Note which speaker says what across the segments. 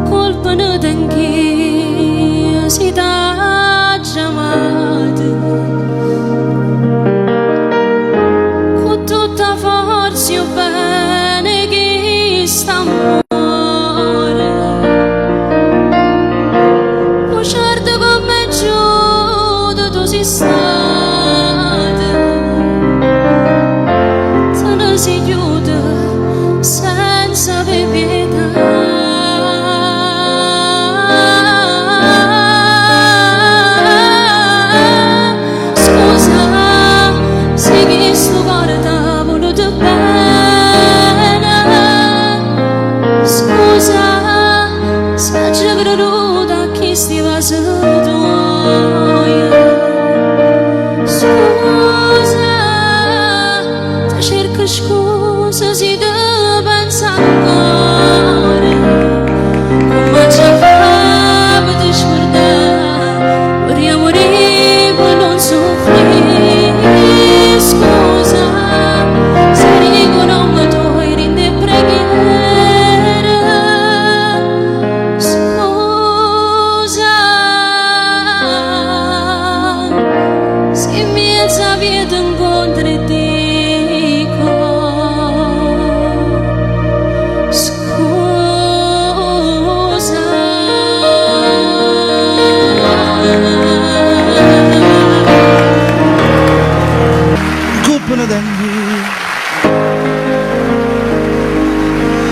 Speaker 1: colpano d'anch'io si t'ha chiamato con tutta forza io bene che sta si chiude senza avere pietà. Scusa se che sto cuore t'ha voluto bene. Scusa se ci creduto a chi stiva seduto. Scusa se te pensa ancora come ci fa per te scordare vorrei morire per non soffrire. Scusa se dico non mi togli rinde preghiera. Scusa se mezza vita incontri te.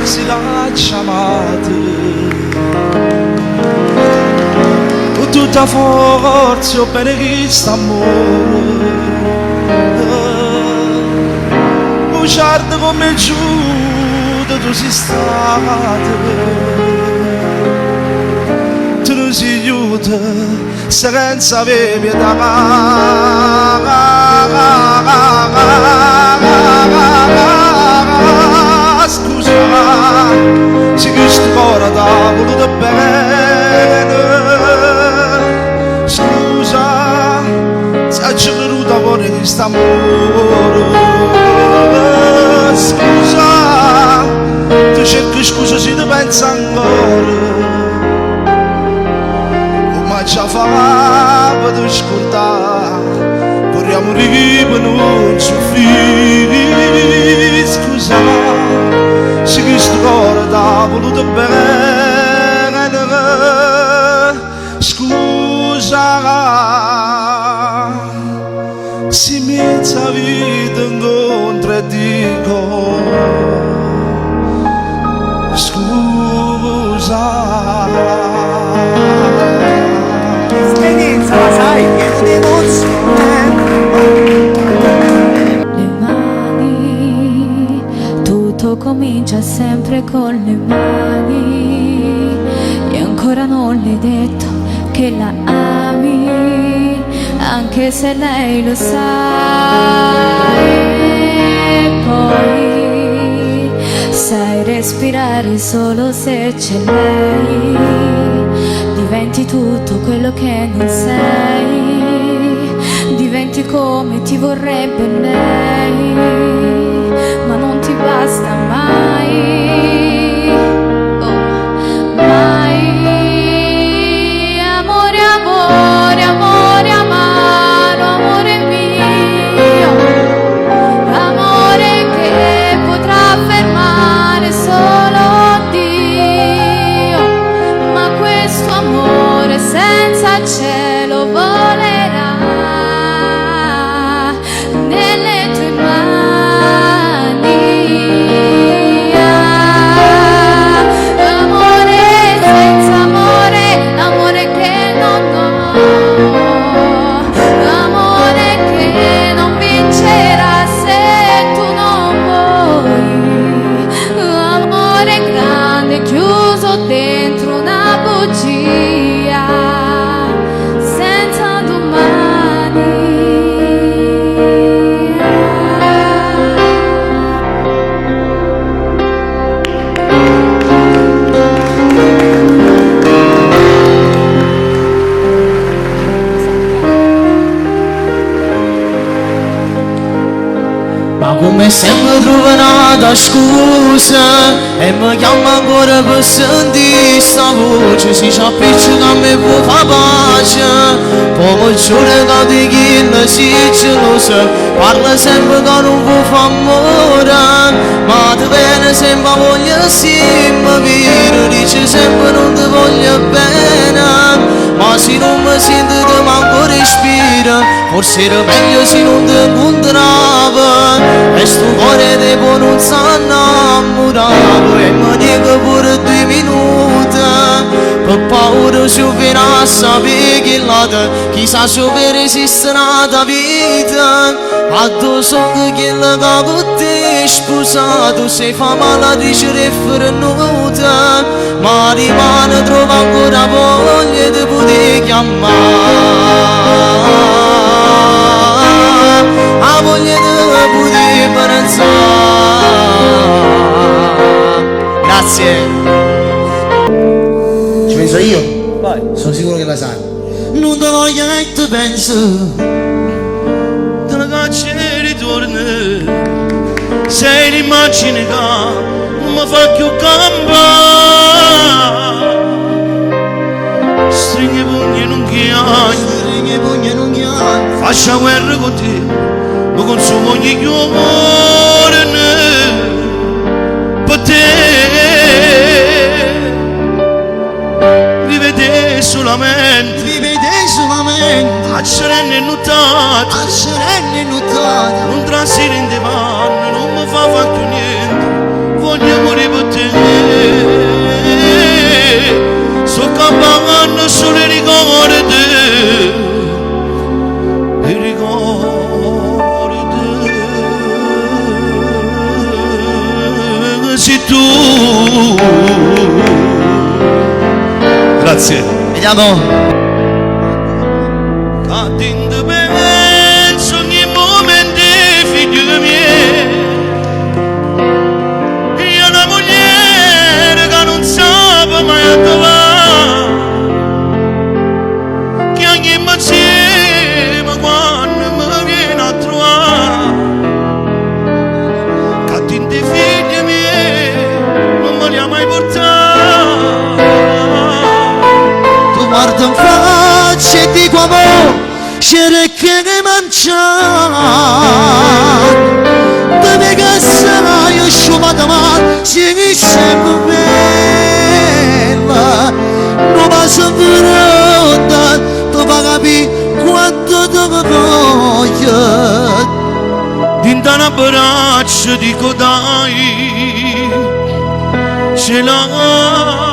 Speaker 2: Si l'ha chiamata con tutta forza io bene che sta amore bugiardo come Giuda tu sei stata tu non si aiuta senza avere pietà. Scusa se questo cuore t'ha voluto bene. Scusa se ci creduto a cuore di st'amore. Scusa tu cerchi scusa se ti pensa ancora come ci fa per te scordare vorrei morire per non soffrire. Scusa se questo cuore t'ha voluto bene. Scusa se mezza vita incontra e dico scusa.
Speaker 3: Esperienza la sai che è un'emozione.
Speaker 1: Comincia sempre con le mani e ancora non le hai detto che la ami anche se lei lo sa. E poi sai respirare solo se c'è lei, diventi tutto quello che non sei, diventi come ti vorrebbe lei, ma non ti basta mai, oh, mai. Amore, amore, amore, amaro, amore mio, amore che potrà fermare solo Dio, ma questo amore senza cielo volerà nelle tue mani. Amore senza amore, amore che non do, amore che non vincerà se tu non vuoi, amore grande chiuso dentro una bugia senza domani.
Speaker 4: Ma come sempre trovo un'altra scusa e mi chiamo ancora per sentire sta voce si appiccica a me può fa pace, come giuro che di chi si gelosa, parla sempre che non può fa amore, ma ti viene sempre voglia sì, mi viro, dice sempre non ti voglio bene, ma se non mi sento ti manco respira, forse era meglio se non ti incontravo, e sto cuore di poi non si innamoravo, e mi dico pure 2 minuti, per paura se fino a sapere che l'altro, chissà se per resistere alla vita, addosso che quello che con te è sposato, se fa male a dicere frenuta, ma rimane trova ancora voglia di poter chiamare, a voglia di poter pensare. Grazie.
Speaker 3: Ci penso io?
Speaker 5: Vai.
Speaker 3: Sono sicuro che la sai.
Speaker 4: Non te voglio che ti penso,
Speaker 2: Te la caccia e ritorno, sei l'immagine che non mi fa più campare. Stringi i pugni e non chiami, faccia guerra con te, mi consumo ogni giorno per te. Vivete solamente, a serene nottate, non trasire in panne, non mi fa più niente, voglio morire per te. Sto campando solo i ricordi, i ricordi, sei tu. Grazie.
Speaker 4: vediamo.
Speaker 2: Attendo penso ogni momento figli miei, io una moglie che non sape mai a trovare, che ogni insieme quando mi viene a trovare, che attendo i figli miei non me li ha mai portati.
Speaker 4: Tu guarda in faccia e dico amore, c'era che ne mangiare, dove che sarai asciugata male, si sempre bella, non passa venuta, tu fa capire quanto ti voglio.
Speaker 2: Dinta un abbraccio dico dai, ce l'hai.